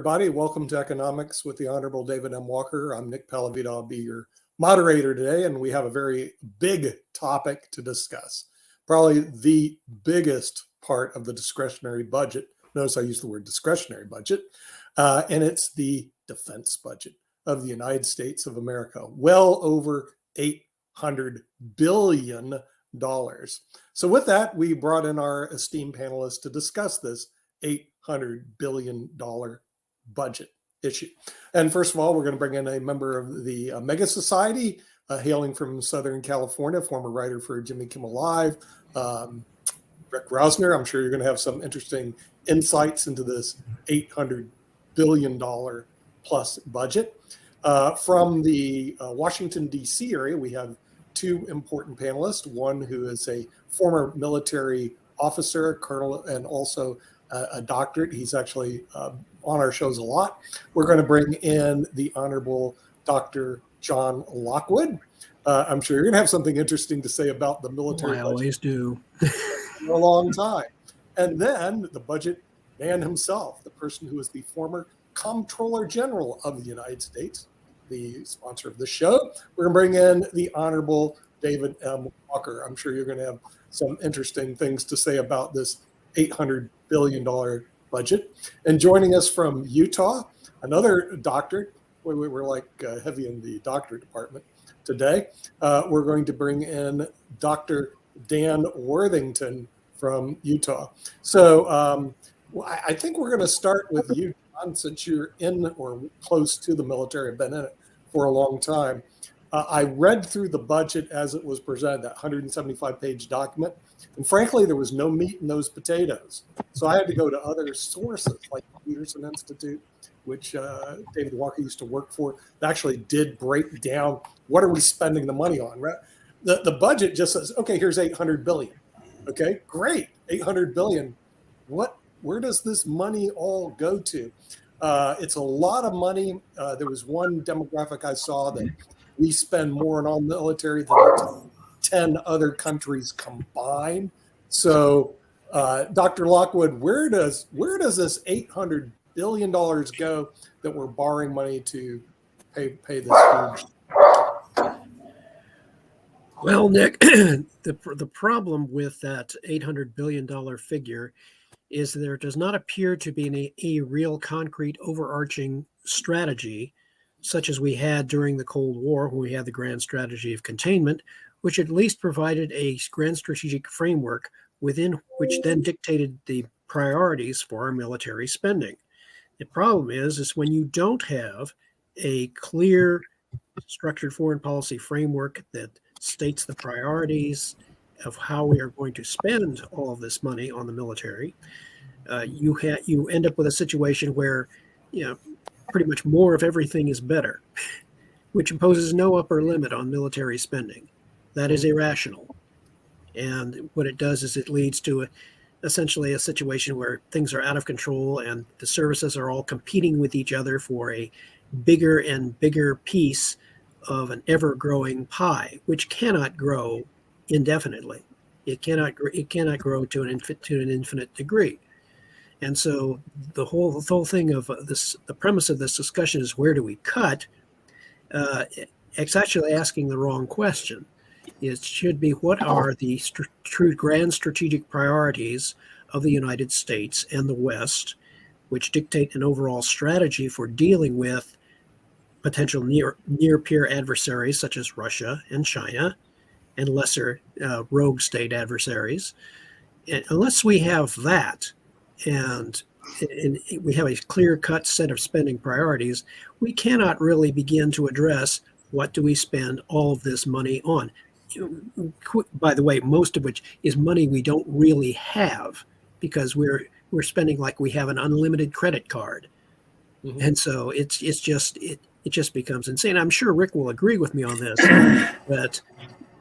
everybody. Welcome to Economics with the Honorable David M. Walker. I'm Nick Pallavito. I'll be your moderator today, and we have a very big topic to discuss. Probably the biggest part of the discretionary budget. Notice I use the word discretionary budget, and it's the defense budget of the United States of America. Well over $800 billion. So with that, we brought in our esteemed panelists to discuss this $800 billion budget issue. And first of all, we're going to bring in a member of the Mega Society, hailing from Southern California, former writer for Jimmy Kimmel Live, Rick Rosner. I'm sure you're going to have some interesting insights into this $800 billion plus budget. From the Washington, D.C. area, we have two important panelists, one who is a former military officer, colonel, and also a doctorate. He's actually on our shows a lot. We're going to bring in the Honorable Dr. John Lockwood. I'm sure you're going to have something interesting to say about the military budget. I always do. For a long time. And then the budget man himself, the person who is the former Comptroller General of the United States, the sponsor of the show. We're going to bring in the Honorable David M. Walker. I'm sure you're going to have some interesting things to say about this $800 billion budget. And joining us from Utah, another doctorate. We're like heavy in the doctorate department today. We're going to bring in Dr. Dan Worthington from Utah. So I think we're going to start with you, John, since you're in or close to the military, have been in it for a long time. I read through the budget as it was presented, that 175-page document. And frankly, there was no meat in those potatoes. So I had to go to other sources like the Peterson Institute, which David Walker used to work for, that actually did break down what are we spending the money on. Right? The budget just says, okay, here's $800 billion. Okay, great, $800 billion. Where does this money all go to? It's a lot of money. There was one demographic I saw that we spend more on military than 10 other countries combined. So, Dr. Lockwood, where does this $800 billion go that we're borrowing money to pay this huge? Well, Nick, the problem with that $800 billion figure is there does not appear to be a real concrete overarching strategy, such as we had during the Cold War when we had the grand strategy of containment, which at least provided a grand strategic framework within which then dictated the priorities for our military spending. The problem is when you don't have a clear structured foreign policy framework that states the priorities of how we are going to spend all of this money on the military, you end up with a situation where, pretty much more of everything is better, which imposes no upper limit on military spending. That is irrational. And what it does is it leads to essentially a situation where things are out of control and the services are all competing with each other for a bigger and bigger piece of an ever-growing pie, which cannot grow indefinitely. It cannot grow to an infinite degree. And so the whole thing of this, the premise of this discussion is, where do we cut? It's actually asking the wrong question. It should be, what are the true grand strategic priorities of the United States and the West, which dictate an overall strategy for dealing with potential near peer adversaries such as Russia and China and lesser rogue state adversaries. And unless we have that, and we have a clear-cut set of spending priorities, we cannot really begin to address what do we spend all of this money on. By the way, most of which is money we don't really have, because we're spending like we have an unlimited credit card. Mm-hmm. And so it just becomes insane. I'm sure Rick will agree with me on this, that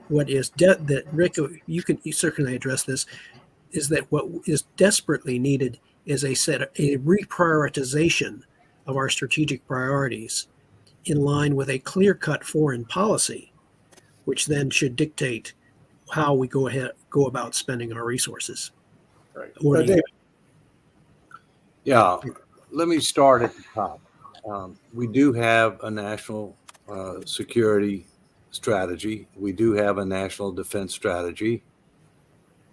what is that Rick, you certainly address this, is that what is desperately needed is a reprioritization of our strategic priorities in line with a clear-cut foreign policy, which then should dictate how we go about spending our resources. Right. Yeah. let me start at the top. We do have a national security strategy. We do have a national defense strategy,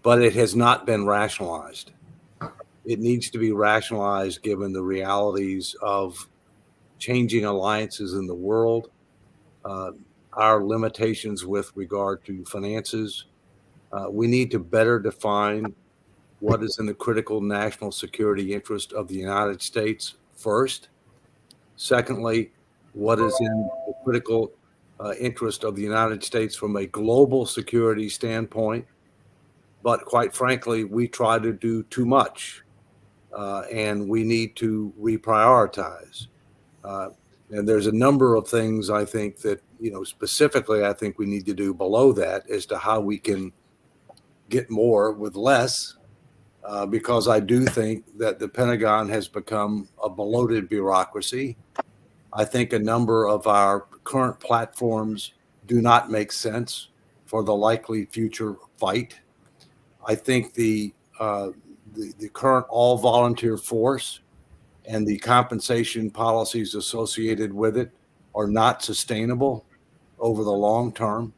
but it has not been rationalized. It needs to be rationalized given the realities of changing alliances in the world, our limitations with regard to finances. We need to better define what is in the critical national security interest of the United States first. Secondly, what is in the critical interest of the United States from a global security standpoint. But quite frankly, we try to do too much, and we need to reprioritize. And there's a number of things I think that, specifically, I think we need to do below that as to how we can get more with less. Because I do think that the Pentagon has become a bloated bureaucracy. I think a number of our current platforms do not make sense for the likely future fight. I think the current all-volunteer force and the compensation policies associated with it are not sustainable over the long term.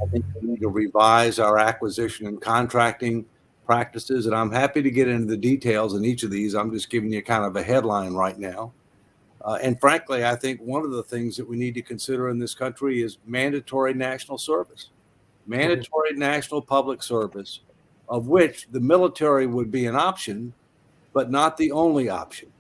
I think we need to revise our acquisition and contracting practices, and I'm happy to get into the details in each of these. I'm just giving you kind of a headline right now. And frankly, I think one of the things that we need to consider in this country is mandatory national service, mandatory national public service, of which the military would be an option, but not the only option.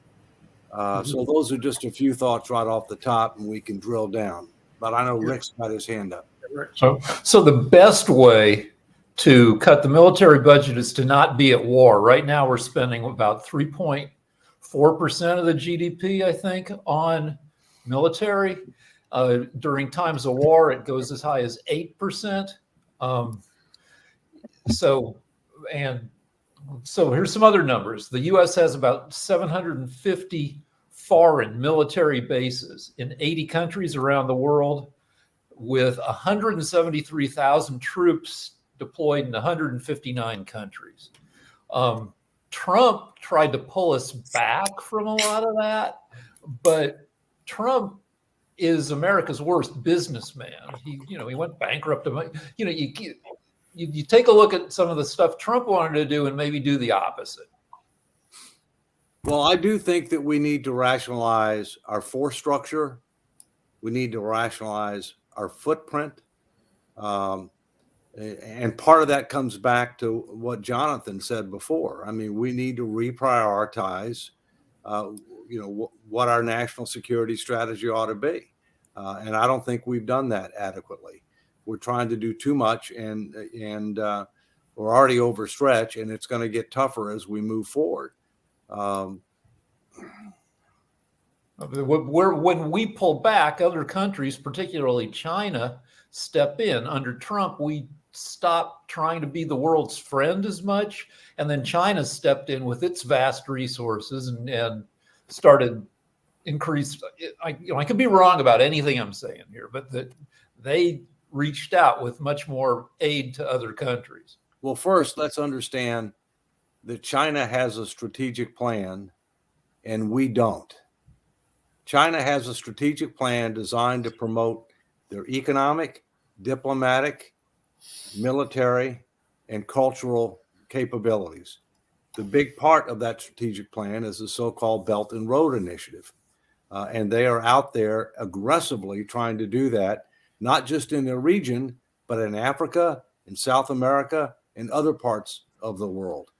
So those are just a few thoughts right off the top, and we can drill down. But I know Rick's got his hand up. So the best way to cut the military budget is to not be at war. Right now, we're spending about 3.4% of the GDP, I think, on military. During times of war, it goes as high as 8%. So here's some other numbers. The U.S. has about 750 foreign military bases in 80 countries around the world, with 173,000 troops deployed in 159 countries. Trump tried to pull us back from a lot of that, but Trump is America's worst businessman. He went bankrupt. You take a look at some of the stuff Trump wanted to do and maybe do the opposite. Well, I do think that we need to rationalize our force structure. We need to rationalize our footprint. And part of that comes back to what Jonathan said before. I mean, we need to reprioritize, what our national security strategy ought to be. And I don't think we've done that adequately. We're trying to do too much, and we're already overstretched, and it's going to get tougher as we move forward. When we pull back, other countries, particularly China, step in. Under Trump, we stopped trying to be the world's friend as much, and then China stepped in with its vast resources and started increased. I could be wrong about anything I'm saying here, but that they reached out with much more aid to other countries. Well, first, let's understand that China has a strategic plan and we don't. China has a strategic plan designed to promote their economic, diplomatic, military, and cultural capabilities. The big part of that strategic plan is the so-called Belt and Road Initiative. And they are out there aggressively trying to do that, not just in their region, but in Africa, in South America, and other parts of the world.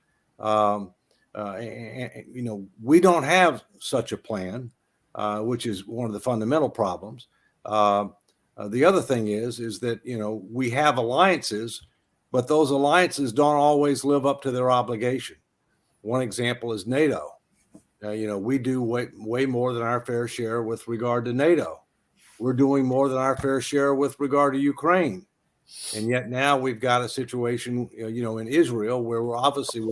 We don't have such a plan, which is one of the fundamental problems. The other thing is that, we have alliances, but those alliances don't always live up to their obligation. One example is NATO. We do way more than our fair share with regard to NATO. We're doing more than our fair share with regard to Ukraine. And yet now we've got a situation, in Israel where we're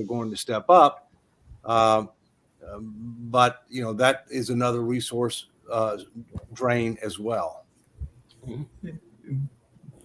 going to step up. But that is another resource drain as well.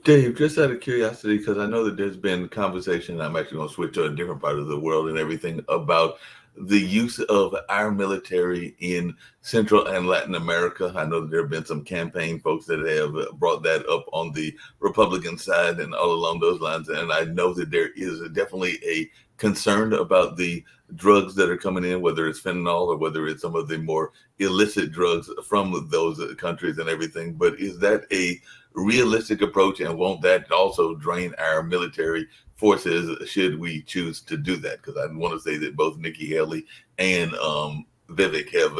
Dave, just out of curiosity, because I know that there's been conversation, I'm actually going to switch to a different part of the world and everything, about the use of our military in Central and Latin America? I know that there have been some campaign folks that have brought that up on the Republican side and all along those lines. And I know that there is definitely a concern about the drugs that are coming in, whether it's fentanyl or whether it's some of the more illicit drugs from those countries and everything. But is that a realistic approach, and won't that also drain our military forces should we choose to do that? Because I want to say that both Nikki Haley and Vivek have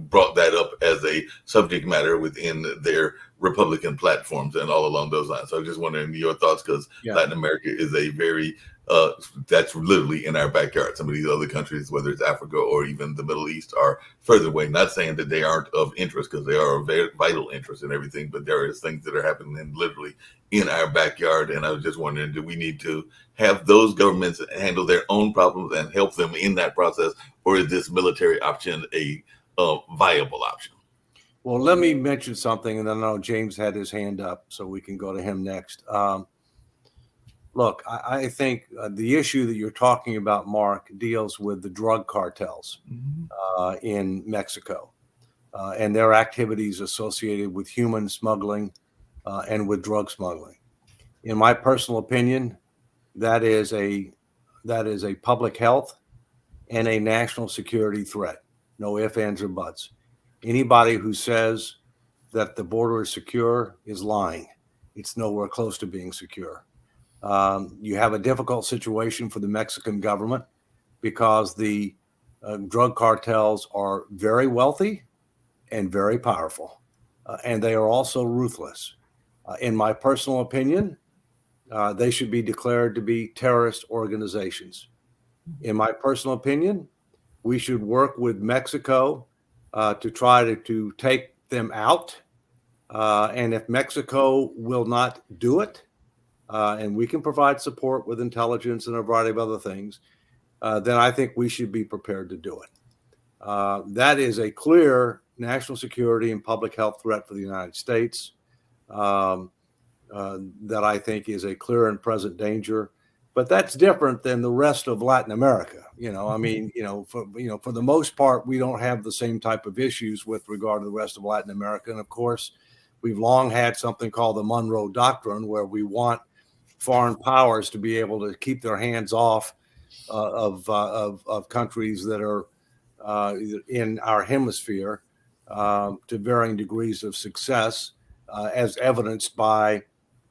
brought that up as a subject matter within their Republican platforms and all along those lines. So I'm just wondering your thoughts, because Latin America is a very that's literally in our backyard. Some of these other countries, whether it's Africa or even the Middle East, are further away. Not saying that they aren't of interest, because they are of very vital interest in everything, but there is things that are happening literally in our backyard. And I was just wondering, do we need to have those governments handle their own problems and help them in that process, or is this military option a viable option? Well, let me mention something, and then I know James had his hand up, so we can go to him next. Look, I think the issue that you're talking about, Mark, deals with the drug cartels in Mexico and their activities associated with human smuggling and with drug smuggling. In my personal opinion, that is a public health and a national security threat. No ifs, ands, or buts. Anybody who says that the border is secure is lying. It's nowhere close to being secure. You have a difficult situation for the Mexican government because the drug cartels are very wealthy and very powerful, and they are also ruthless. In my personal opinion, they should be declared to be terrorist organizations. In my personal opinion, we should work with Mexico to try to take them out. And if Mexico will not do it, and we can provide support with intelligence and a variety of other things, then I think we should be prepared to do it. That is a clear national security and public health threat for the United States that I think is a clear and present danger. But that's different than the rest of Latin America. I mean, for the most part, we don't have the same type of issues with regard to the rest of Latin America. And of course, we've long had something called the Monroe Doctrine, where we want foreign powers to be able to keep their hands off of countries that are in our hemisphere to varying degrees of success, as evidenced by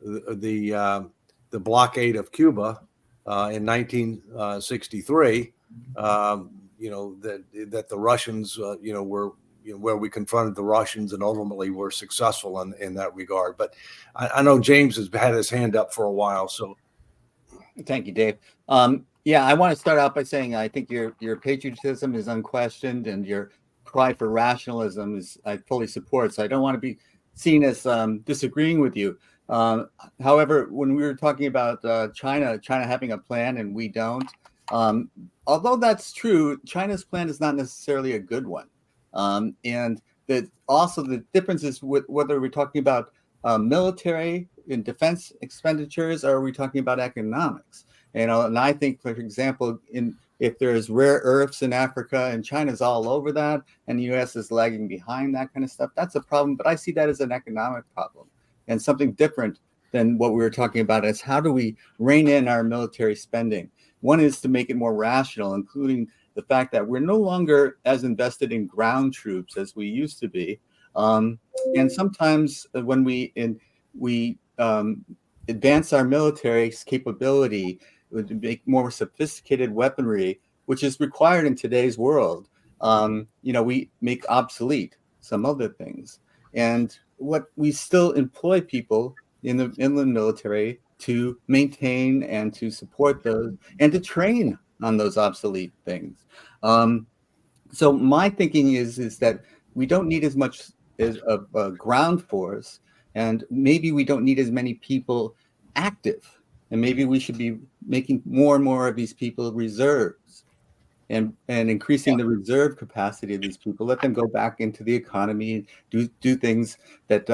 the blockade of Cuba in 1963. That the Russians, were where we confronted the Russians and ultimately were successful in that regard. But I know James has had his hand up for a while. So thank you, Dave. Yeah, I want to start out by saying I think your patriotism is unquestioned, and your cry for rationalism is I fully support. So I don't want to be seen as disagreeing with you. However, when we were talking about China having a plan and we don't, although that's true, China's plan is not necessarily a good one. And that also the difference is with whether we're talking about military and defense expenditures, or are we talking about economics? And I think, for example, if there's rare earths in Africa and China's all over that, and the U.S. is lagging behind that kind of stuff, that's a problem. But I see that as an economic problem, and something different than what we were talking about is how do we rein in our military spending? One is to make it more rational, including the fact that we're no longer as invested in ground troops as we used to be. And sometimes when we advance our military's capability to make more sophisticated weaponry, which is required in today's world, we make obsolete some other things. And what we still employ people in the military to maintain and to support those and to train on those obsolete things. So my thinking is that we don't need as much as a ground force, and maybe we don't need as many people active, and maybe we should be making more and more of these people reserves and increasing the reserve capacity of these people. Let them go back into the economy, do things that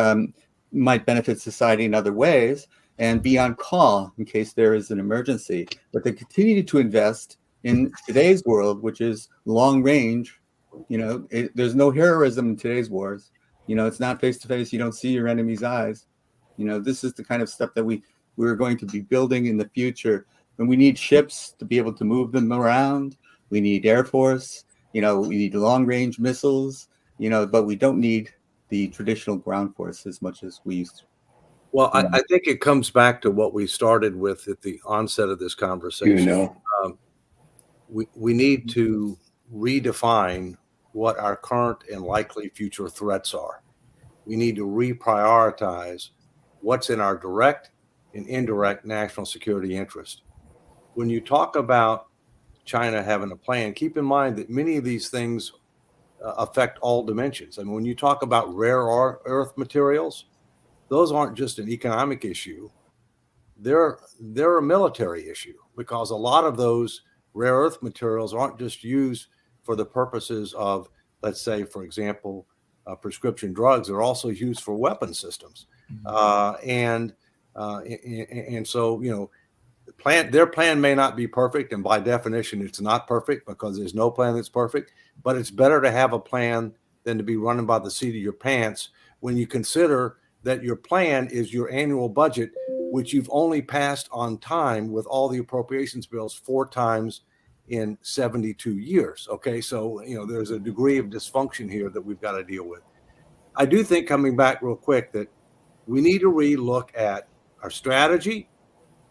might benefit society in other ways, and be on call in case there is an emergency. But they continue to invest in today's world, which is long range. There's no heroism in today's wars. It's not face to face. You don't see your enemy's eyes. This is the kind of stuff that we're going to be building in the future. And we need ships to be able to move them around. We need Air Force. We need long range missiles. But we don't need the traditional ground force as much as we used to. Well, I think it comes back to what we started with at the onset of this conversation. We need to redefine what our current and likely future threats are. We need to reprioritize what's in our direct and indirect national security interest. When you talk about China having a plan, keep in mind that many of these things affect all dimensions. I mean, when you talk about rare earth materials, those aren't just an economic issue. They're a military issue, because a lot of those rare earth materials aren't just used for the purposes of, let's say, for example, prescription drugs. They're also used for weapon systems. And so, their plan may not be perfect. And by definition, it's not perfect, because there's no plan that's perfect. But it's better to have a plan than to be running by the seat of your pants when you consider that your plan is your annual budget, which you've only passed on time with all the appropriations bills 4 times in 72 years. Okay, so there's a degree of dysfunction here that we've got to deal with. I do think, coming back real quick, that we need to relook at our strategy.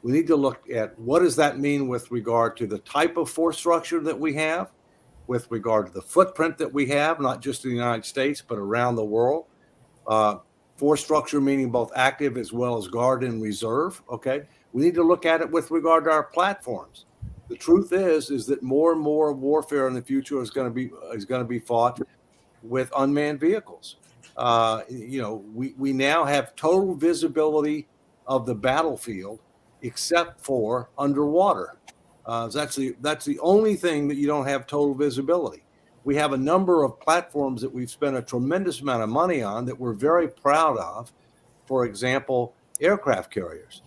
We need to look at what does that mean with regard to the type of force structure that we have, with regard to the footprint that we have, not just in the United States, but around the world. Force structure meaning both active as well as guard and reserve. Okay, we need to look at it with regard to our platforms. The truth is that more and more warfare in the future is going to be fought with unmanned vehicles. We now have total visibility of the battlefield, except for underwater. That's the only thing that you don't have total visibility. We have a number of platforms that we've spent a tremendous amount of money on that we're very proud of. For example, aircraft carriers.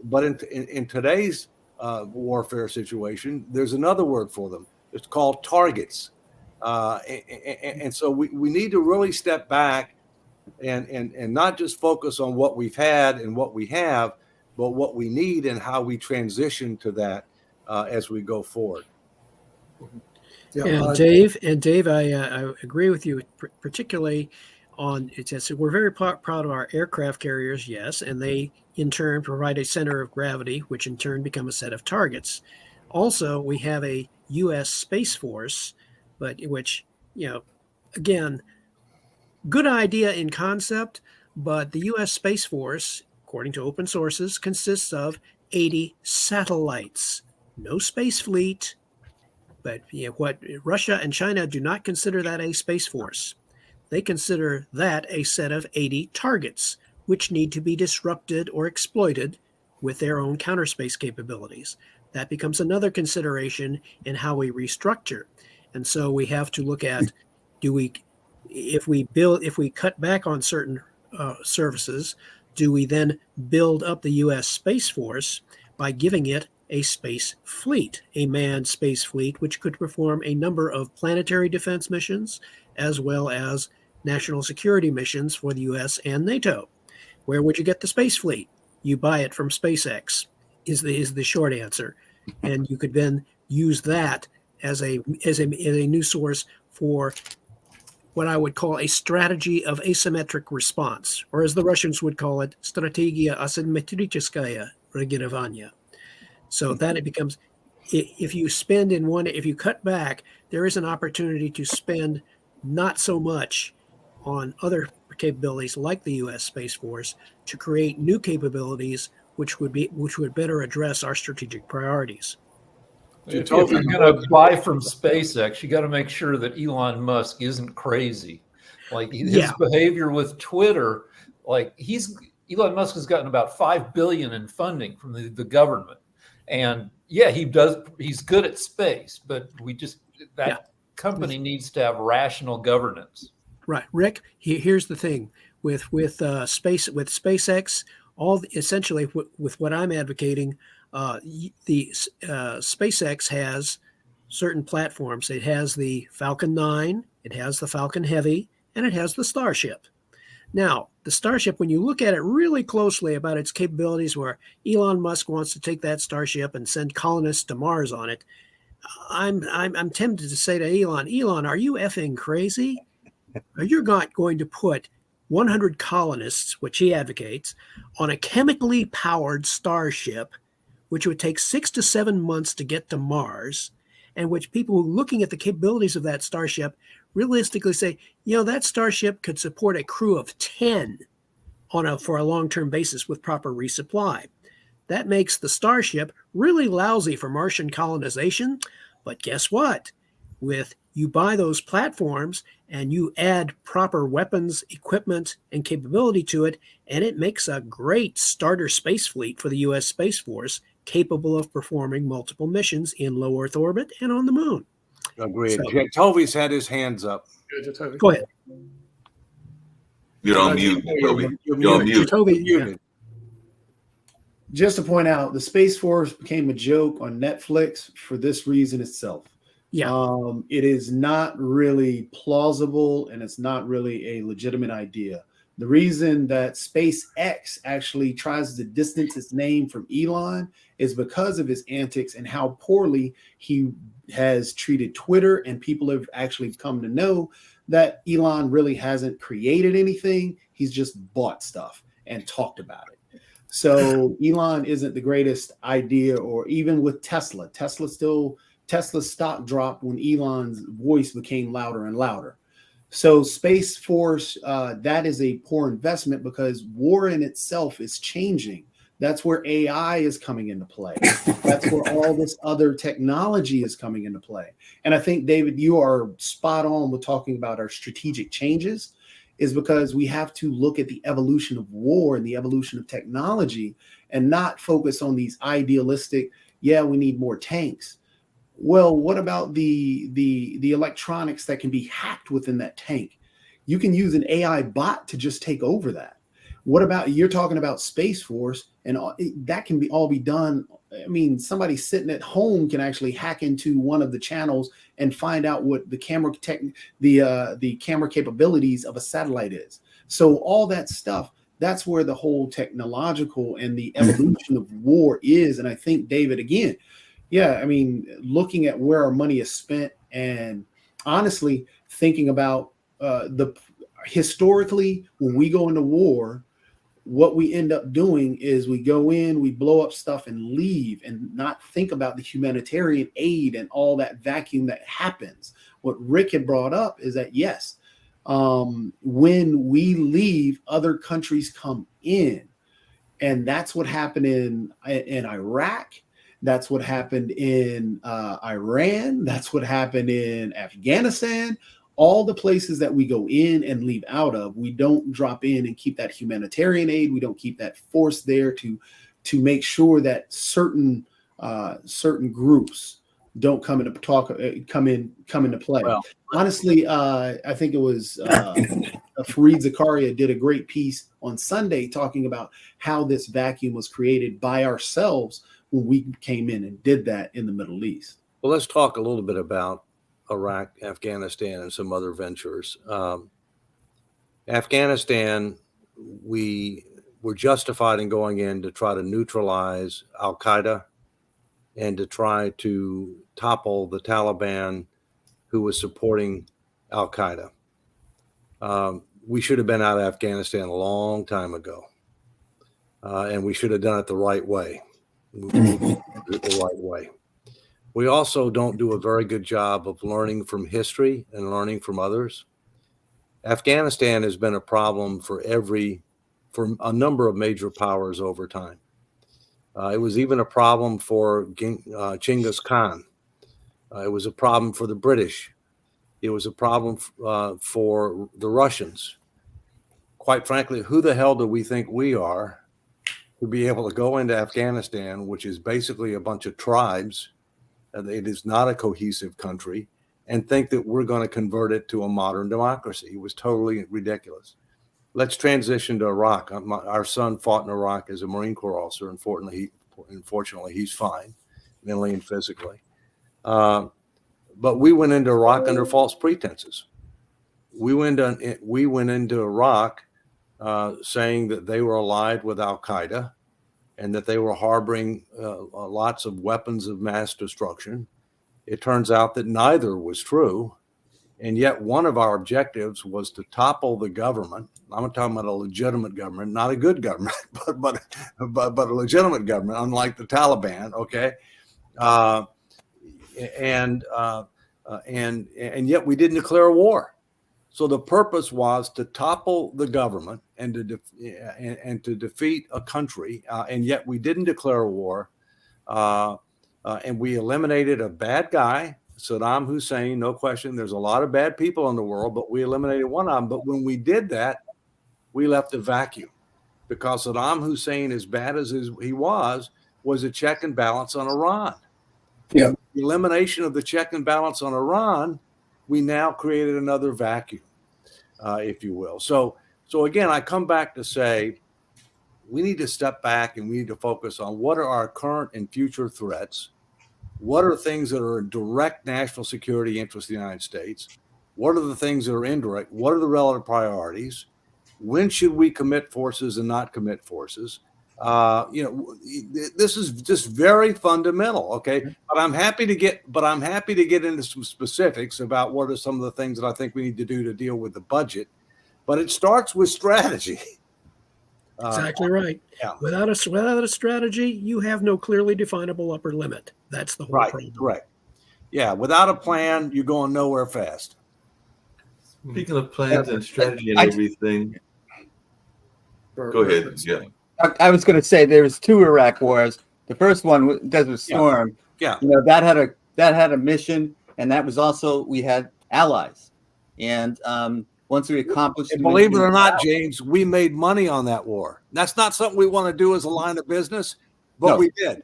But in today's warfare situation, there's another word for them. It's called targets. And so we need to really step back and not just focus on what we've had and what we have, but what we need and how we transition to that as we go forward. And Dave, I agree with you, particularly on it. We're very proud of our aircraft carriers, yes, and they in turn provide a center of gravity, which in turn become a set of targets. Also, we have a U.S. Space Force, but which, again, good idea in concept, but the U.S. Space Force, according to open sources, consists of 80 satellites, no space fleet. But what Russia and China do not consider that a space force. They consider that a set of 80 targets, which need to be disrupted or exploited with their own counter space capabilities. That becomes another consideration in how we restructure. And so we have to look at, if we cut back on certain services, do we then build up the U.S. Space Force by giving it a space fleet, a manned space fleet, which could perform a number of planetary defense missions as well as national security missions for the U.S. and NATO? Where would you get the space fleet? You buy it from SpaceX, is the short answer. And you could then use that as a new source for what I would call a strategy of asymmetric response, or as the Russians would call it, strategia asymmetricheskaya reagирования. So that it becomes, if you cut back, there is an opportunity to spend not so much on other capabilities like the U.S. Space Force to create new capabilities which would better address our strategic priorities. If you're going to buy from SpaceX, you got to make sure that Elon Musk isn't crazy. Like his behavior with Twitter, Elon Musk has gotten about $5 billion in funding from the government. And he's good at space, but company needs to have rational governance. Right, Rick. Here's the thing with SpaceX. Essentially with what I'm advocating, the SpaceX has certain platforms. It has the Falcon 9, it has the Falcon Heavy, and it has the Starship. Now, the Starship, when you look at it really closely about its capabilities, where Elon Musk wants to take that Starship and send colonists to Mars on it, I'm tempted to say to Elon, are you effing crazy? Are you not going to put 100 colonists, which he advocates, on a chemically powered Starship, which would take 6 to 7 months to get to Mars, and which people looking at the capabilities of that Starship realistically say, that Starship could support a crew of 10 for a long-term basis with proper resupply. That makes the Starship really lousy for Martian colonization. But guess what? You buy those platforms and you add proper weapons, equipment, and capability to it, and it makes a great starter space fleet for the U.S. Space Force, capable of performing multiple missions in low Earth orbit and on the moon. Agreed. So- Toby's had his hands up. Go ahead. You're on mute, Toby. You're on mute. Toby, Muted. Just to point out, the Space Force became a joke on Netflix for this reason itself. yeah. It is not really plausible and it's not really a legitimate idea. The reason that SpaceX actually tries to distance its name from Elon is because of his antics and how poorly he has treated Twitter, and people have actually come to know that Elon really hasn't created anything. He's just bought stuff and talked about it. So Elon isn't the greatest idea, or even with Tesla. Tesla's stock dropped when Elon's voice became louder and louder. So Space Force, that is a poor investment because war in itself is changing. That's where AI is coming into play. That's where all this other technology is coming into play. And I think, David, you are spot on with talking about our strategic changes, is because we have to look at the evolution of war and the evolution of technology and not focus on these idealistic, we need more tanks. Well, what about the electronics that can be hacked within that tank? You can use an AI bot to just take over that. What about, you're talking about Space Force, and that can all be done. I mean, somebody sitting at home can actually hack into one of the channels and find out what the camera capabilities of a satellite is. So all that stuff, that's where the whole technological and the evolution of war is. And I think, David, again, looking at where our money is spent, and honestly thinking about historically, when we go into war, what we end up doing is we go in, we blow up stuff and leave, and not think about the humanitarian aid and all that vacuum that happens. What Rick had brought up is that, yes, when we leave, other countries come in. And that's what happened in Iraq. That's what happened in Iran. That's what happened in Afghanistan. All the places that we go in and leave out of, we don't drop in and keep that humanitarian aid. We don't keep that force there to make sure that certain groups don't come into play. Well, honestly, I think it was Fareed Zakaria did a great piece on Sunday talking about how this vacuum was created by ourselves when we came in and did that in the Middle East. Well, let's talk a little bit about Iraq, Afghanistan, and some other ventures. Afghanistan, we were justified in going in to try to neutralize Al-Qaeda and to try to topple the Taliban, who was supporting Al-Qaeda. We should have been out of Afghanistan a long time ago, and we should have done it the right way. We also don't do a very good job of learning from history and learning from others. Afghanistan has been a problem for a number of major powers over time. It was even a problem for Genghis Khan. It was a problem for the British. It was a problem for the Russians. Quite frankly, who the hell do we think we are to be able to go into Afghanistan, which is basically a bunch of tribes? It is not a cohesive country, and think that we're going to convert it to a modern democracy. It was totally ridiculous. Let's transition to Iraq. Our son fought in Iraq as a Marine Corps officer. Unfortunately, he's fine, mentally and physically. but we went into Iraq under false pretenses. We went into Iraq saying that they were allied with Al Qaeda and that they were harboring lots of weapons of mass destruction. It turns out that neither was true. And yet one of our objectives was to topple the government. I'm talking about a legitimate government, not a good government, but a legitimate government, unlike the Taliban. Okay. And yet we didn't declare a war. So the purpose was to topple the government and to defeat a country, and yet we didn't declare a war, and we eliminated a bad guy, Saddam Hussein, no question. There's a lot of bad people in the world, but we eliminated one of them. But when we did that, we left a vacuum, because Saddam Hussein, as bad as he was a check and balance on Iran. Yeah. The elimination of the check and balance on Iran, we now created another vacuum, if you will. So again, I come back to say we need to step back and we need to focus on what are our current and future threats. What are things that are a direct national security interest of the United States? What are the things that are indirect? What are the relative priorities? When should we commit forces and not commit forces? This is just very fundamental. Okay. But I'm happy to get into some specifics about what are some of the things that I think we need to do to deal with the budget. But it starts with strategy. Exactly right. Yeah. Without a strategy, you have no clearly definable upper limit. That's the whole problem. Right. Yeah. Without a plan, you're going nowhere fast. Speaking of plans and strategy and everything, go ahead. Yeah. I was going to say there was 2 Iraq wars. The first one, Desert Storm. Yeah. That had a mission, and that was also, we had allies, and once we accomplished, and believe it or not, James, we made money on that war. That's not something we want to do as a line of business, but we did.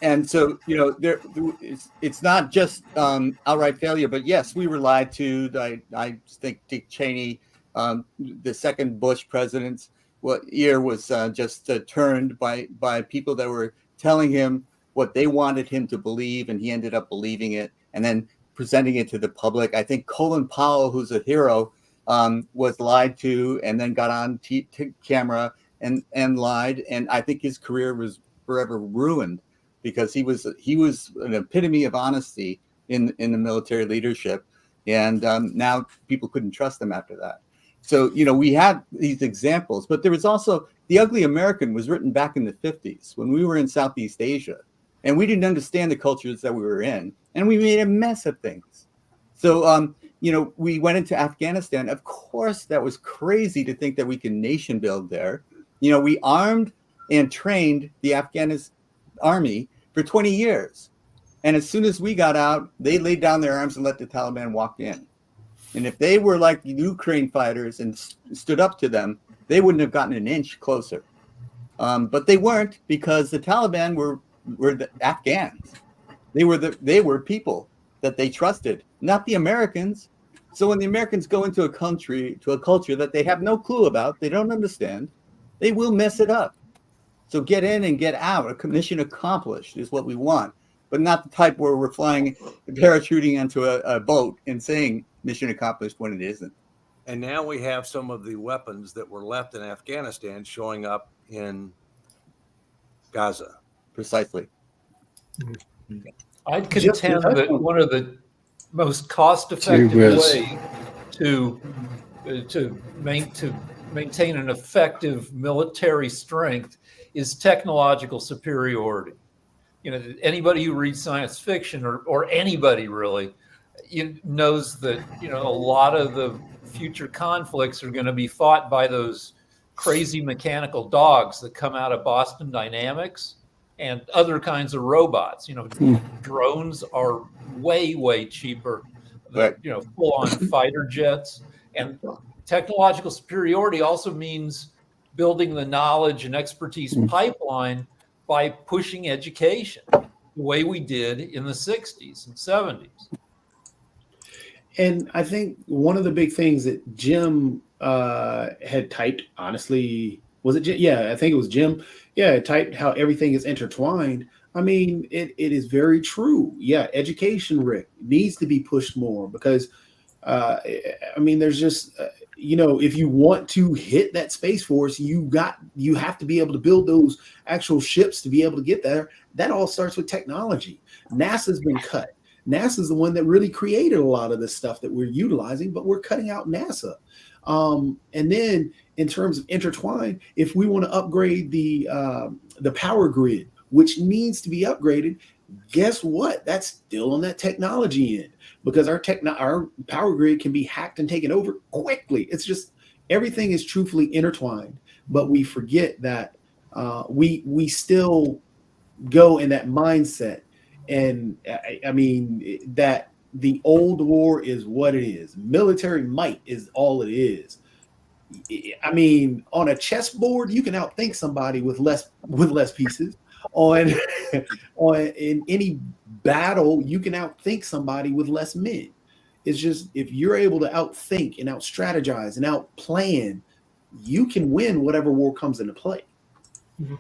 And so it's not just outright failure, but yes, we were lied to. I think Dick Cheney, the second Bush president's ear was just turned by people that were telling him what they wanted him to believe, and he ended up believing it and then presenting it to the public. I think Colin Powell, who's a hero, was lied to and then got on camera and lied, and I think his career was forever ruined because he was an epitome of honesty in the military leadership, and now people couldn't trust him after that. So, we had these examples, but there was also The Ugly American was written back in the 50s when we were in Southeast Asia, and we didn't understand the cultures that we were in, and we made a mess of things. So, we went into Afghanistan. Of course, that was crazy to think that we can nation build there. We armed and trained the Afghan army for 20 years. And as soon as we got out, they laid down their arms and let the Taliban walk in. And if they were like the Ukraine fighters and stood up to them, they wouldn't have gotten an inch closer. But they weren't, because the Taliban were the Afghans. They were people that they trusted, not the Americans. So when the Americans go into a culture that they have no clue about, they don't understand, they will mess it up. So get in and get out. A mission accomplished is what we want, but not the type where we're parachuting into a boat and saying mission accomplished when it isn't. And now we have some of the weapons that were left in Afghanistan showing up in Gaza. Precisely. I'd contend that one of the most cost-effective way to maintain an effective military strength is technological superiority. Anybody who reads science fiction or anybody really knows that a lot of the future conflicts are going to be fought by those crazy mechanical dogs that come out of Boston Dynamics and other kinds of robots. Drones are way cheaper than full-on fighter jets. And technological superiority also means building the knowledge and expertise pipeline by pushing education the way we did in the 60s and 70s. And I think one of the big things that Jim had typed, honestly, was it Jim? Yeah, I think it was Jim. Yeah, typed how everything is intertwined. I mean, it is very true. Yeah, education, Rick, needs to be pushed more because, I mean, there's just, if you want to hit that Space Force, you have to be able to build those actual ships to be able to get there. That all starts with technology. NASA's been cut. NASA's the one that really created a lot of this stuff that we're utilizing, but we're cutting out NASA. And then in terms of intertwine, if we want to upgrade the power grid, which needs to be upgraded, guess what? That's still on that technology end because our power grid can be hacked and taken over quickly. It's just everything is truthfully intertwined, but we forget that we still go in that mindset. And I mean that the old war is what it is. Military might is all it is. I mean, on a chessboard, you can outthink somebody with less pieces. In any battle, you can outthink somebody with less men. It's just if you're able to outthink and out-strategize and out-plan, you can win whatever war comes into play. Mm-hmm.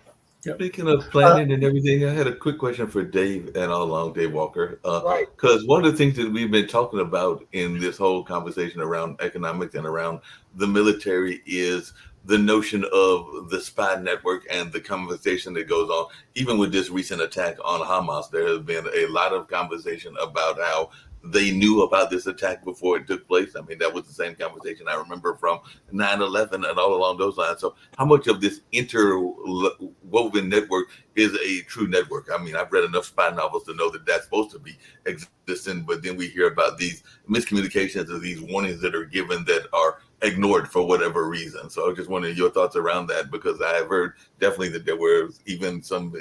Yep. Speaking of planning and everything, I had a quick question for Dave and all along, Dave Walker. Right. Because one of the things that we've been talking about in this whole conversation around economics and around the military is the notion of the spy network and the conversation that goes on. Even with this recent attack on Hamas, there has been a lot of conversation about how they knew about this attack before it took place. I mean, that was the same conversation I remember from 9/11 and all along those lines. So how much of this interwoven network is a true network? I mean, I've read enough spy novels to know that that's supposed to be existing, but then we hear about these miscommunications or these warnings that are given that are ignored for whatever reason. So I was just wondering your thoughts around that, because I have heard definitely that there were even some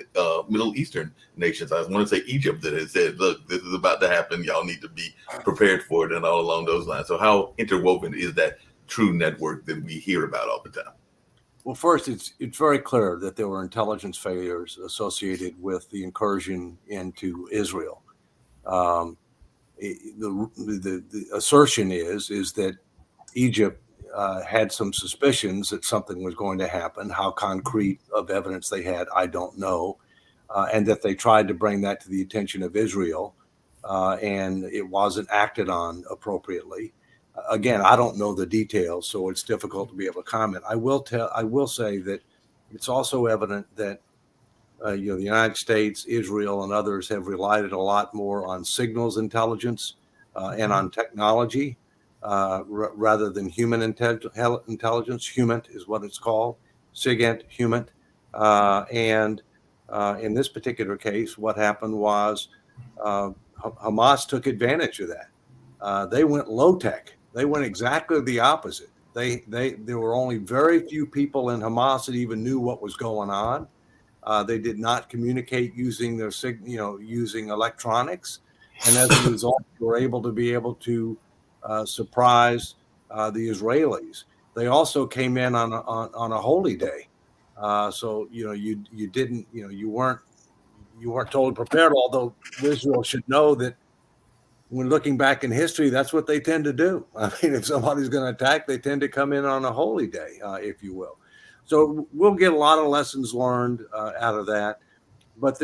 Middle Eastern nations, I want to say Egypt, that had said, look, this is about to happen. Y'all need to be prepared for it and all along those lines. So how interwoven is that true network that we hear about all the time? Well, first, it's very clear that there were intelligence failures associated with the incursion into Israel. The assertion is that Egypt had some suspicions that something was going to happen. How concrete of evidence they had, I don't know, and that they tried to bring that to the attention of Israel, and it wasn't acted on appropriately. Again, I don't know the details, so it's difficult to be able to comment. I will say that it's also evident that the United States, Israel, and others have relied a lot more on signals intelligence and on technology rather than human intelligence. HUMINT is what it's called, SIGINT, HUMINT. And in this particular case, what happened was Hamas took advantage of that. They went low tech. They went exactly the opposite. There were only very few people in Hamas that even knew what was going on. They did not communicate using using electronics, and as a result, were able to surprise the Israelis. They also came in on a holy day, so you weren't totally prepared. Although Israel should know that when looking back in history, that's what they tend to do. I mean, if somebody's going to attack, they tend to come in on a holy day, if you will. So we'll get a lot of lessons learned out of that. But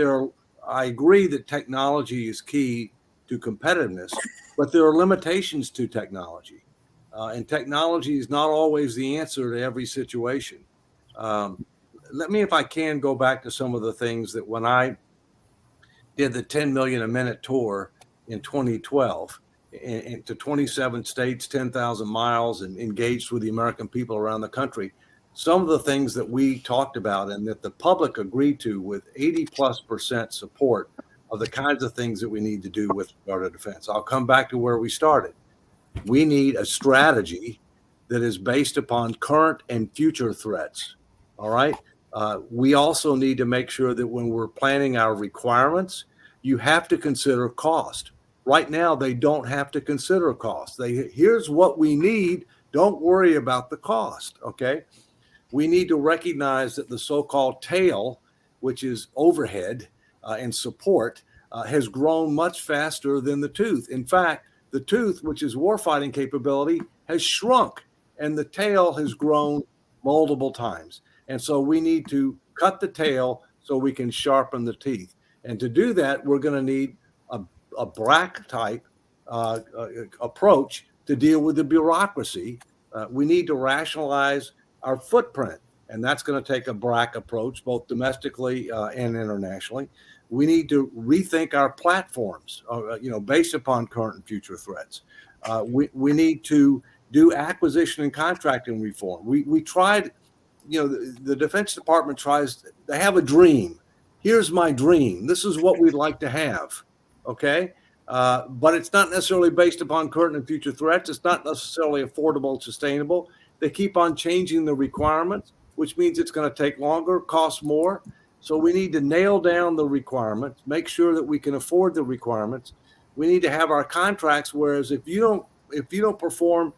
I agree that technology is key to competitiveness, but there are limitations to technology. And technology is not always the answer to every situation. Let me, if I can, go back to some of the things that when I did the 10 million a minute tour in 2012 to 27 states, 10,000 miles, and engaged with the American people around the country, some of the things that we talked about and that the public agreed to with 80+% support of the kinds of things that we need to do with regard to defense. I'll come back to where we started. We need a strategy that is based upon current and future threats. All right. We also need to make sure that when we're planning our requirements, you have to consider cost. Right now, they don't have to consider cost. Here's what we need. Don't worry about the cost. Okay. We need to recognize that the so-called tail, which is overhead and support, has grown much faster than the tooth. In fact, the tooth, which is warfighting capability, has shrunk, and the tail has grown multiple times. And so we need to cut the tail so we can sharpen the teeth. And to do that, we're going to need a BRAC type approach to deal with the bureaucracy. We need to rationalize our footprint, and that's going to take a BRAC approach, both domestically and internationally. We need to rethink our platforms, based upon current and future threats. We need to do acquisition and contracting reform. We tried, the Defense Department tries, they have a dream. Here's my dream. This is what we'd like to have. Okay. But it's not necessarily based upon current and future threats. It's not necessarily affordable and sustainable. They keep on changing the requirements, which means it's going to take longer, cost more. So we need to nail down the requirements, make sure that we can afford the requirements. We need to have our contracts, whereas if you don't perform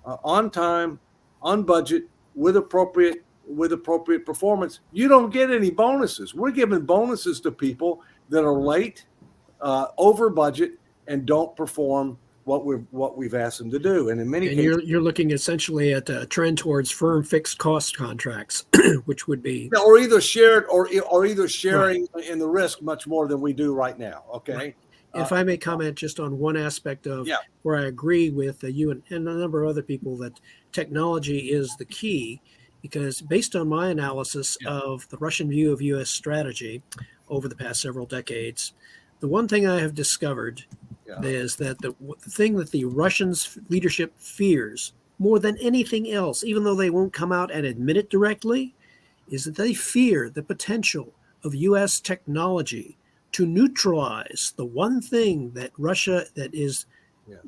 on time, on budget, with appropriate performance, you don't get any bonuses. We're giving bonuses to people that are late, over budget, and don't perform what we've asked them to do. And in many cases, you're looking essentially at a trend towards firm fixed cost contracts, which would be or either shared or either sharing in the risk much more than we do right now. Okay. Right. If I may comment just on one aspect of where I agree with you and a number of other people that technology is the key, because based on my analysis of the Russian view of U.S. strategy over the past several decades, the one thing I have discovered is that the thing that the Russians leadership fears more than anything else, even though they won't come out and admit it directly, is that they fear the potential of U.S. technology to neutralize the one thing that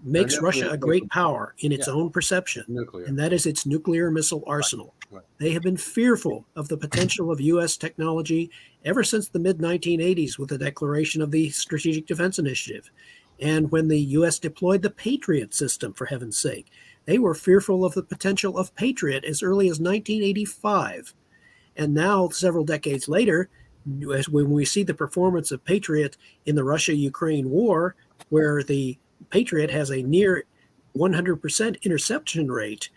makes Russia a great power in its own perception, nuclear, and that is its nuclear missile arsenal. Right. They have been fearful of the potential of U.S. technology ever since the mid-1980s with the declaration of the Strategic Defense Initiative. And when the U.S. deployed the Patriot system, for heaven's sake, they were fearful of the potential of Patriot as early as 1985. And now, several decades later, when we see the performance of Patriot in the Russia-Ukraine war, where the Patriot has a near 100% interception rate,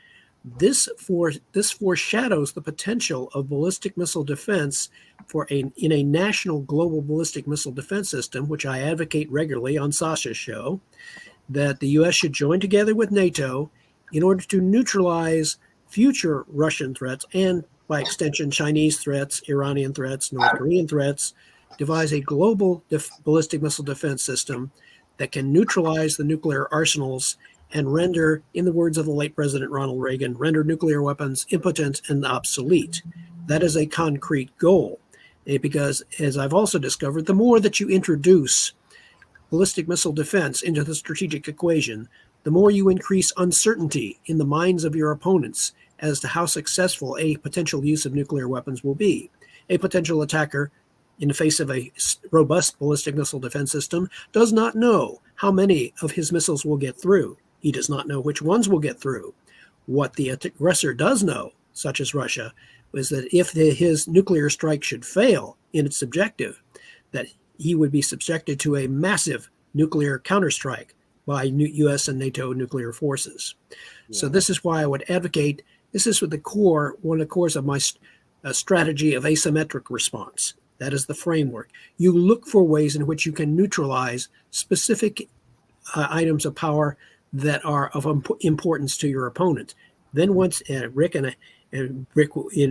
this foreshadows the potential of ballistic missile defense in a national global ballistic missile defense system, which I advocate regularly on Sasha's show, that the U.S. should join together with NATO in order to neutralize future Russian threats and, by extension, Chinese threats, Iranian threats, North Korean threats, devise a global ballistic missile defense system that can neutralize the nuclear arsenals and render, in the words of the late President Ronald Reagan, render nuclear weapons impotent and obsolete. That is a concrete goal. Because, as I've also discovered, the more that you introduce ballistic missile defense into the strategic equation, the more you increase uncertainty in the minds of your opponents as to how successful a potential use of nuclear weapons will be. A potential attacker, in the face of a robust ballistic missile defense system, does not know how many of his missiles will get through. He does not know which ones will get through. What the aggressor does know, such as Russia, is that if his nuclear strike should fail in its objective, that he would be subjected to a massive nuclear counterstrike by U.S. and NATO nuclear forces. Yeah. So this is why I would advocate, this is one of the cores of my strategy of asymmetric response. That is the framework. You look for ways in which you can neutralize specific items of power that are of importance to your opponent. Then once Rick, in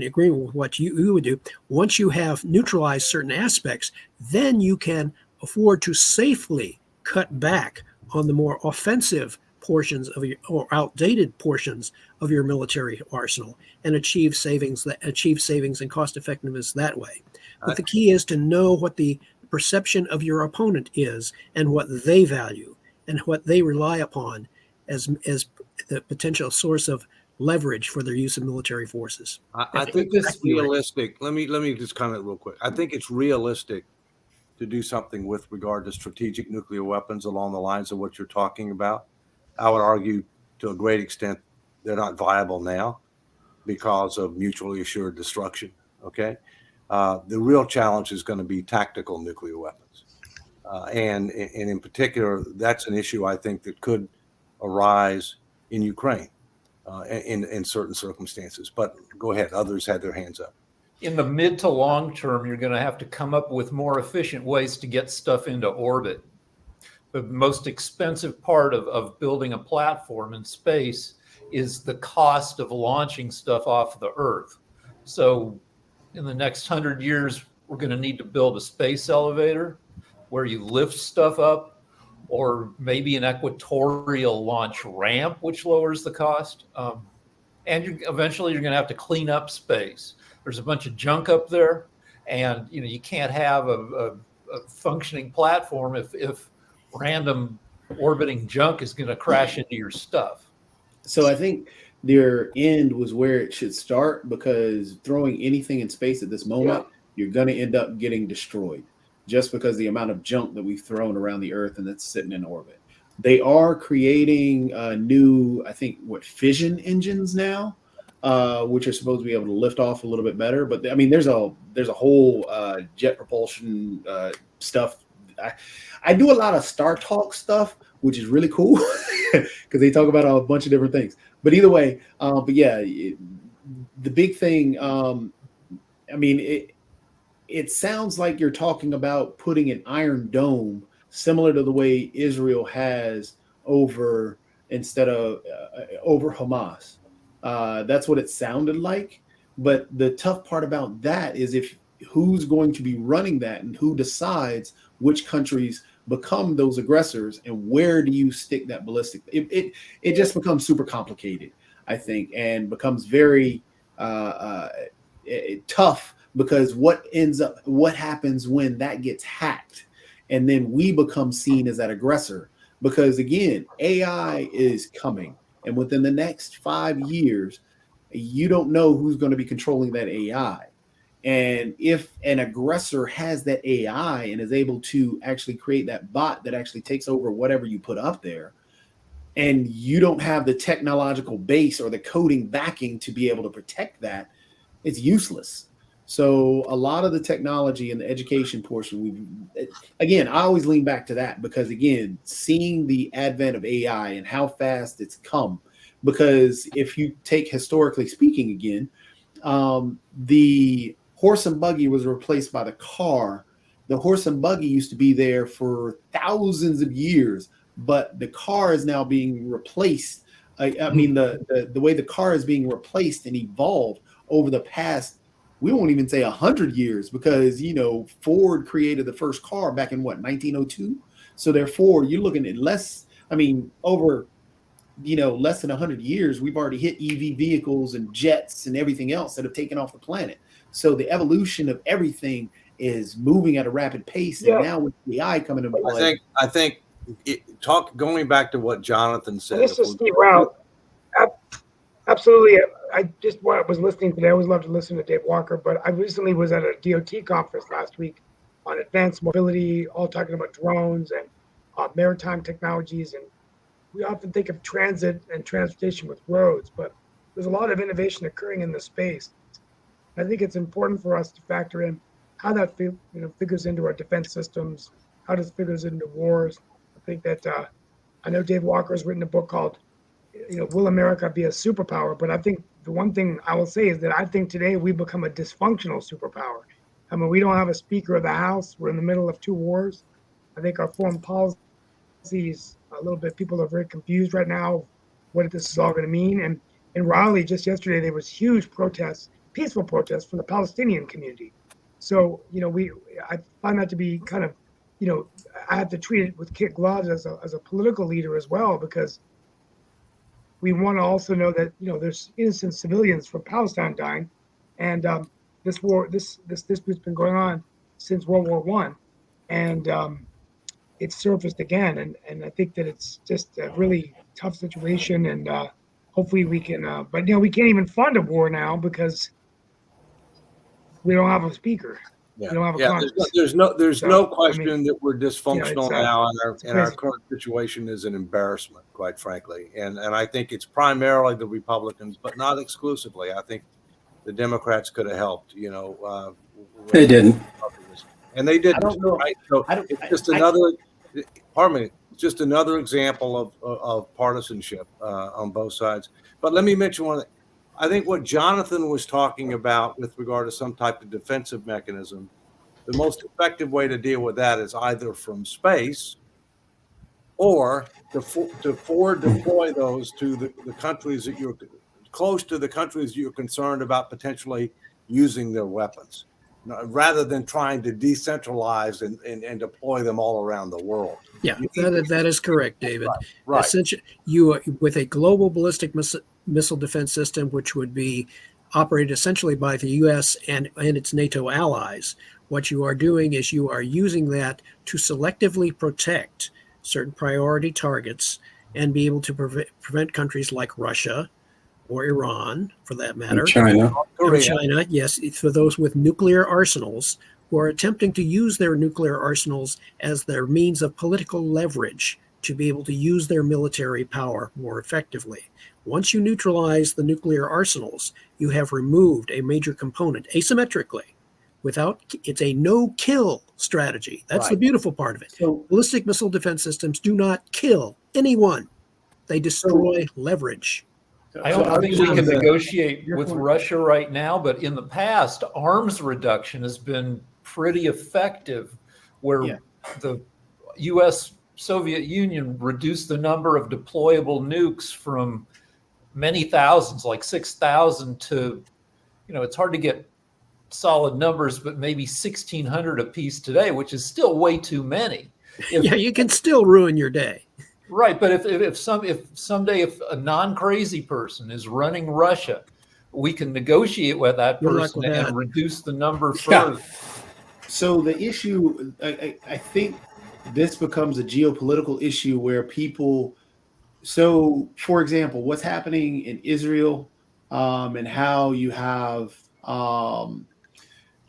agreement with what you would do, once you have neutralized certain aspects, then you can afford to safely cut back on the more offensive portions of or outdated portions of your military arsenal and achieve savings and cost effectiveness that way. But the key is to know what the perception of your opponent is and what they value and what they rely upon as the potential source of leverage for their use of military forces. I think it's realistic. Let me just comment real quick. I think it's realistic to do something with regard to strategic nuclear weapons along the lines of what you're talking about. I would argue to a great extent they're not viable now because of mutually assured destruction. Okay. The real challenge is going to be tactical nuclear weapons. And in particular, that's an issue I think that could arise in Ukraine in certain circumstances. But go ahead. Others had their hands up. in the mid to long term, you're going to have to come up with more efficient ways to get stuff into orbit. The most expensive part of building a platform in space is the cost of launching stuff off the Earth. So in the next 100 years, we're going to need to build a space elevator where you lift stuff up, or maybe an equatorial launch ramp, which lowers the cost. And eventually you're going to have to clean up space. There's a bunch of junk up there, and you can't have a functioning platform if random orbiting junk is going to crash into your stuff. So I think their end was where it should start, because throwing anything in space at this moment, you're going to end up getting destroyed just because the amount of junk that we've thrown around the Earth and that's sitting in orbit. They are creating new, I think, fission engines now, which are supposed to be able to lift off a little bit better. But I mean, there's a whole jet propulsion stuff. I do a lot of Star Talk stuff, which is really cool because they talk about a bunch of different things. But either way, but yeah, the big thing. I mean, it sounds like you're talking about putting an Iron Dome, similar to the way Israel has over Hamas. That's what it sounded like. But the tough part about that is who's going to be running that, and who decides which countries become those aggressors, and where do you stick that ballistic? It just becomes super complicated, I think, and becomes very tough, because what happens when that gets hacked, and then we become seen as that aggressor? Because again, AI is coming, and within the next 5 years, you don't know who's going to be controlling that AI. And if an aggressor has that AI and is able to actually create that bot that actually takes over whatever you put up there, and you don't have the technological base or the coding backing to be able to protect that, it's useless. So a lot of the technology and the education portion, I always lean back to that, because again, seeing the advent of AI and how fast it's come, because if you take historically speaking again, the horse and buggy was replaced by the car. The horse and buggy used to be there for thousands of years, but the car is now being replaced. I mean, the way the car is being replaced and evolved over the past, we won't even say 100 years, because, Ford created the first car back in 1902. So therefore you're looking at over, less than 100 years, we've already hit EV vehicles and jets and everything else that have taken off the planet. So the evolution of everything is moving at a rapid pace. Yeah. And now with AI coming into play, I think going back to what Jonathan said. This is Steve Rao. Absolutely. I just was listening today. I always love to listen to Dave Walker, but I recently was at a DOT conference last week on advanced mobility, all talking about drones and maritime technologies. And we often think of transit and transportation with roads, but there's a lot of innovation occurring in the space. I think it's important for us to factor in how that figures into our defense systems, how this figures into wars. I think that I know Dave Walker has written a book called, Will America Be a Superpower? But I think the one thing I will say is that I think today we become a dysfunctional superpower. I mean, we don't have a Speaker of the House. We're in the middle of 2 wars. I think our foreign policy is a little bit, people are very confused right now what this is all going to mean. And in Raleigh, just yesterday, there was huge protests, peaceful protests from the Palestinian community. So, I find that to be kind of, I have to treat it with kid gloves as a political leader as well, because we want to also know that, there's innocent civilians from Palestine dying. And this war, this dispute's been going on since World War I. And it's surfaced again. And I think that it's just a really tough situation. And hopefully we can, but we can't even fund a war now because we don't have a speaker. Yeah. We don't have a Congress. There's no question that we're dysfunctional now, and our current situation is an embarrassment, quite frankly. And I think it's primarily the Republicans, but not exclusively. I think the Democrats could have helped. They didn't, and they didn't. Right? So it's just just another example of partisanship on both sides. But let me mention one thing. I think what Jonathan was talking about with regard to some type of defensive mechanism, the most effective way to deal with that is either from space or to forward deploy those to the countries that you're close to, the countries you're concerned about potentially using their weapons, rather than trying to decentralize and deploy them all around the world. Yeah, that is correct, David. Right. Essentially, with a global ballistic missile defense system, which would be operated essentially by the U.S. and its NATO allies, what you are doing is you are using that to selectively protect certain priority targets and be able to prevent countries like Russia or Iran, for that matter, China. or China, yes, for those with nuclear arsenals who are attempting to use their nuclear arsenals as their means of political leverage to be able to use their military power more effectively. Once you neutralize the nuclear arsenals, you have removed a major component asymmetrically. It's a no-kill strategy. That's the beautiful part of it. So, Ballistic missile defense systems do not kill anyone. They destroy leverage. I don't think we can negotiate with Russia right now, but in the past, arms reduction has been pretty effective, where the U.S. Soviet Union reduced the number of deployable nukes from many thousands, like 6,000, to, it's hard to get solid numbers, but maybe 1,600 apiece today, which is still way too many. Yeah, you can still ruin your day. Right, but if someday a non-crazy person is running Russia, we can negotiate with that person and reduce the number further. So the issue, I think this becomes a geopolitical issue where people, so for example, what's happening in Israel, and how you have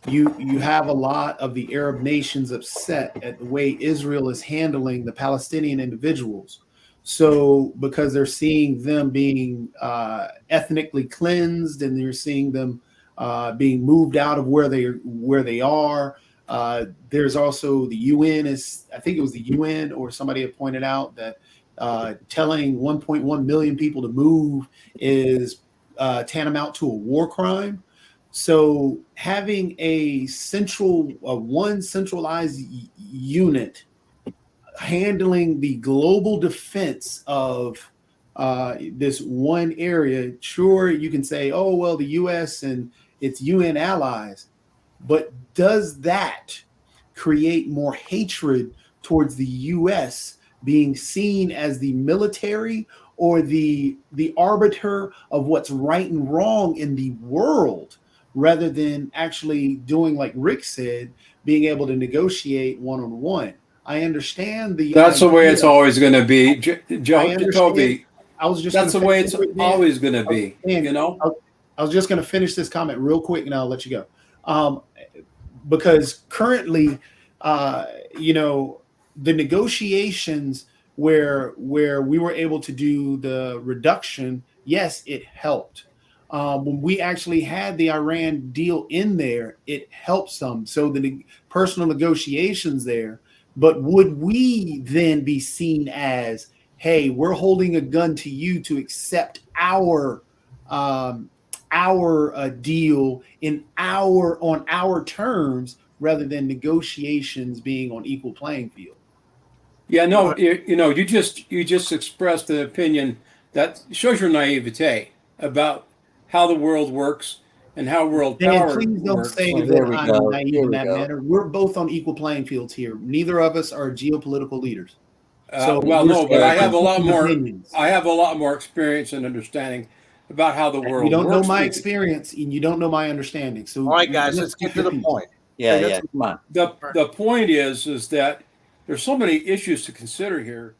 you have a lot of the Arab nations upset at the way Israel is handling the Palestinian individuals. So because they're seeing them being ethnically cleansed, and they're seeing them being moved out of where they are. There's also the UN I think it was the UN or somebody had pointed out that telling 1.1 million people to move is tantamount to a war crime. So having one centralized unit handling the global defense of this one area, sure, you can say, oh, well, the U.S. and its UN allies, but does that create more hatred towards the U.S. being seen as the military or the arbiter of what's right and wrong in the world, rather than actually doing, like Rick said, being able to negotiate one-on-one? I understand That's the way it's always going to be, Toby. That's the way it's always going to be. I was just going to finish this comment real quick, and I'll let you go. Because currently, the negotiations where we were able to do the reduction, yes, it helped. When we actually had the Iran deal in there, it helped some. So the personal negotiations there. But would we then be seen as, hey, we're holding a gun to you to accept our deal on our terms, rather than negotiations being on equal playing field? Yeah, no, you just expressed an opinion that shows your naivete about how the world works and how world power works. Please don't say that I'm naive in that manner. We're both on equal playing fields here. Neither of us are geopolitical leaders. But I have a lot more. I have a lot more experience and understanding about how the world works. You don't know my experience, and you don't know my understanding. So, all right, guys, let's get to the point. Yeah. Come on. The point is that there's so many issues to consider here.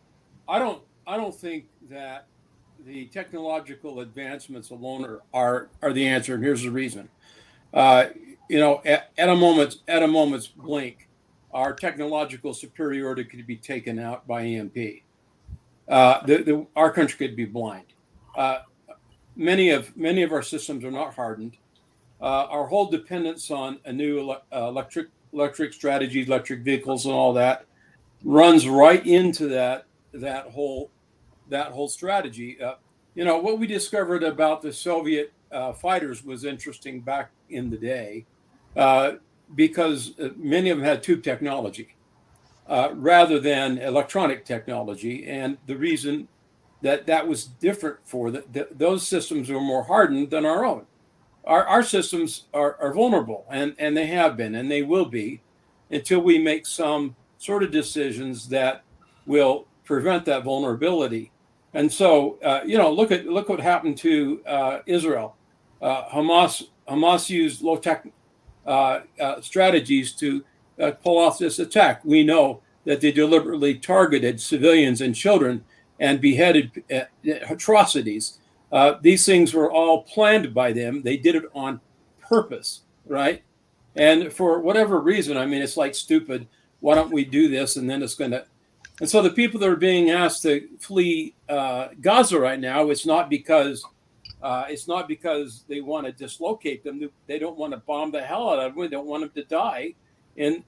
I don't think that the technological advancements alone are the answer, and here's the reason. At a moment's blink, our technological superiority could be taken out by EMP. Our country could be blind. Many of our systems are not hardened. Our whole dependence on a new electric strategy, electric vehicles, and all that runs right into that whole strategy. What we discovered about the Soviet fighters was interesting back in the day because many of them had tube technology rather than electronic technology. And the reason that was different for those systems were more hardened than our own. Our systems are vulnerable, and they have been, and they will be, until we make some sort of decisions that will prevent that vulnerability. And so, look what happened to Israel. Hamas used low tech strategies to pull off this attack. We know that they deliberately targeted civilians and children and beheaded atrocities. These things were all planned by them. They did it on purpose, right? And for whatever reason, I mean, it's like stupid. Why don't we do this? And then it's going to. And so the people that are being asked to flee Gaza right now, it's not because they want to dislocate them. They don't want to bomb the hell out of them. They don't want them to die. And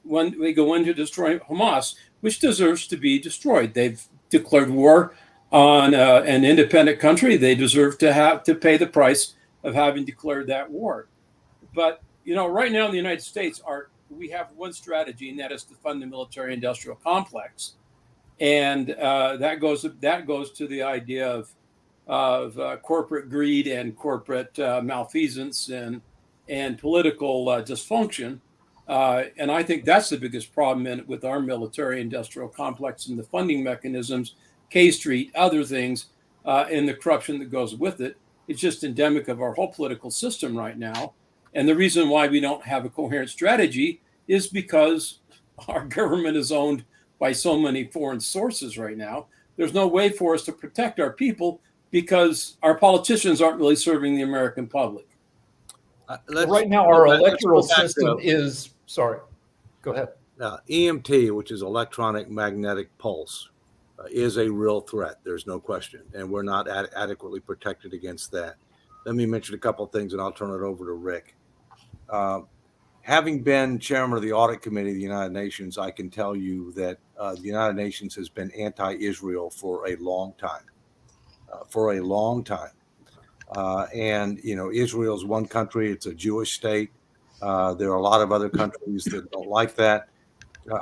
when they go in to destroy Hamas, which deserves to be destroyed, they've declared war on an independent country. They deserve to have to pay the price of having declared that war. But right now in the United States, we have one strategy, and that is to fund the military-industrial complex, and that goes to the idea of corporate greed and corporate malfeasance and political dysfunction. And I think that's the biggest problem with our military-industrial complex and the funding mechanisms, K Street, other things, and the corruption that goes with it. It's just endemic of our whole political system right now. And the reason why we don't have a coherent strategy is because our government is owned by so many foreign sources right now. There's no way for us to protect our people because our politicians aren't really serving the American public. Right now, our electoral system is, sorry, go ahead. EMT, which is electronic magnetic pulse, is a real threat. There's no question. And we're not adequately protected against that. Let me mention a couple of things and I'll turn it over to Rick. Having been chairman of the audit committee of the United Nations, I can tell you that the United Nations has been anti-Israel for a long time. And Israel's one country. It's a Jewish state. There are a lot of other countries that don't like that.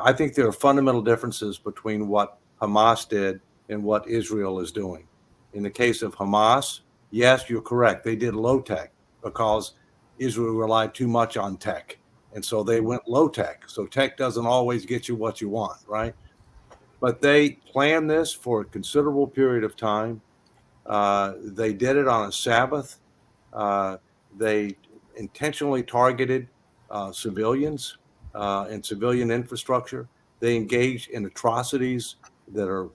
I think there are fundamental differences between what Hamas did and what Israel is doing. In the case of Hamas, yes, you're correct. They did low tech because Israel relied too much on tech. And so they went low tech. So tech doesn't always get you what you want, right? But they planned this for a considerable period of time. They did it on a Sabbath. They intentionally targeted civilians and civilian infrastructure. They engaged in atrocities that are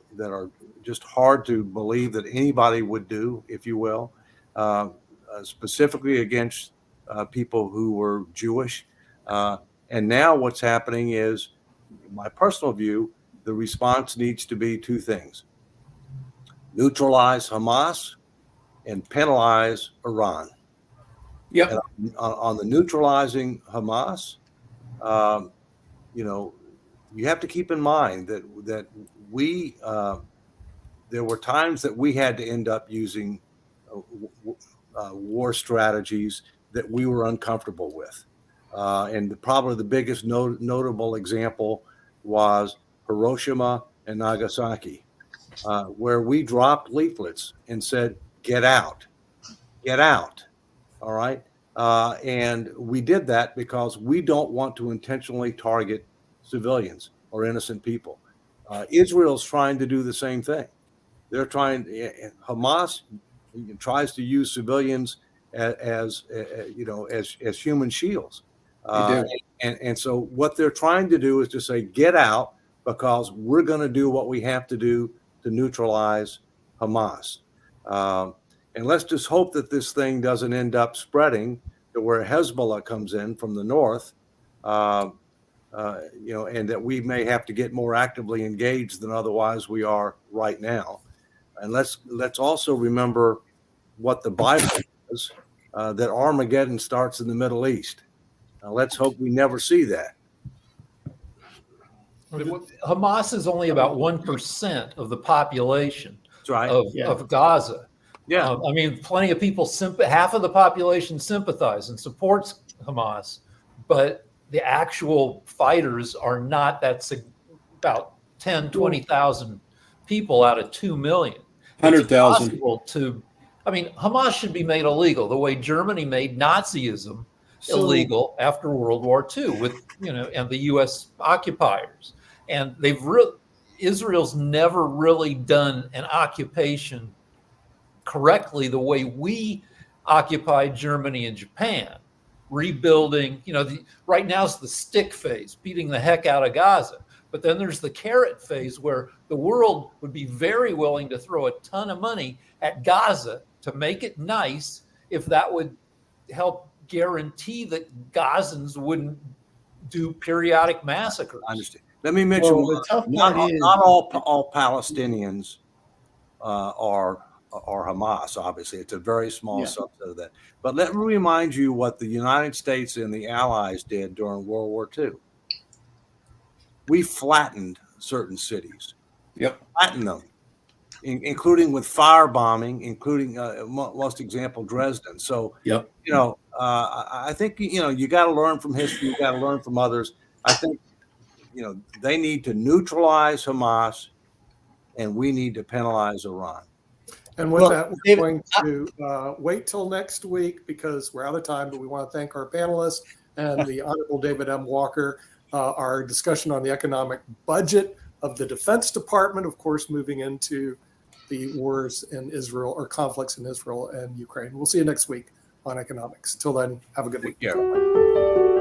just hard to believe that anybody would do, if you will, specifically against people who were Jewish. And now what's happening is, in my personal view, the response needs to be two things: neutralize Hamas and penalize Iran. Yep. On the neutralizing Hamas, you have to keep in mind that we there were times that we had to end up using war strategies that we were uncomfortable with. And probably the biggest notable example was Hiroshima and Nagasaki, where we dropped leaflets and said, get out. All right. And we did that because we don't want to intentionally target civilians or innocent people. Israel's trying to do the same thing. Hamas tries to use civilians as human shields. And so what they're trying to do is to say, get out, because we're going to do what we have to do to neutralize Hamas. And let's just hope that this thing doesn't end up spreading to where Hezbollah comes in from the north, and that we may have to get more actively engaged than otherwise we are right now. And let's also remember what the Bible says, that Armageddon starts in the Middle East. Now, let's hope we never see that. Hamas is only about 1% of the population That's right. of Gaza. Yeah. I mean, plenty of people, half of the population sympathize and supports Hamas, but the actual fighters are not. That's about 10, 20,000 people out of 2 million. It's 100,000. impossible to, I mean, Hamas should be made illegal the way Germany made Nazism illegal after World War II with, and the U.S. occupiers. And Israel's never really done an occupation correctly the way we occupied Germany and Japan, rebuilding. Right now is the stick phase, beating the heck out of Gaza. But then there's the carrot phase where the world would be very willing to throw a ton of money at Gaza to make it nice if that would help guarantee that Gazans wouldn't do periodic massacres. I understand. Let me mention, Well, the tough not, part is- not all Palestinians are Hamas. Obviously, it's a very small subset of that. But let me remind you what the United States and the Allies did during World War II. We flattened certain cities. Yep. Flattened them, including with firebombing, including most example Dresden. So, Yep. I think you got to learn from history. You got to learn from others. I think they need to neutralize Hamas, and we need to penalize Iran. And with Well, that, we're David, going to wait till next week because we're out of time, but we want to thank our panelists and the Honorable David M. Walker. Our discussion on the economic budget of the Defense Department, of course, moving into the wars in Israel or conflicts in Israel and Ukraine. We'll see you next week on economics. Till then, have a good week. Take care.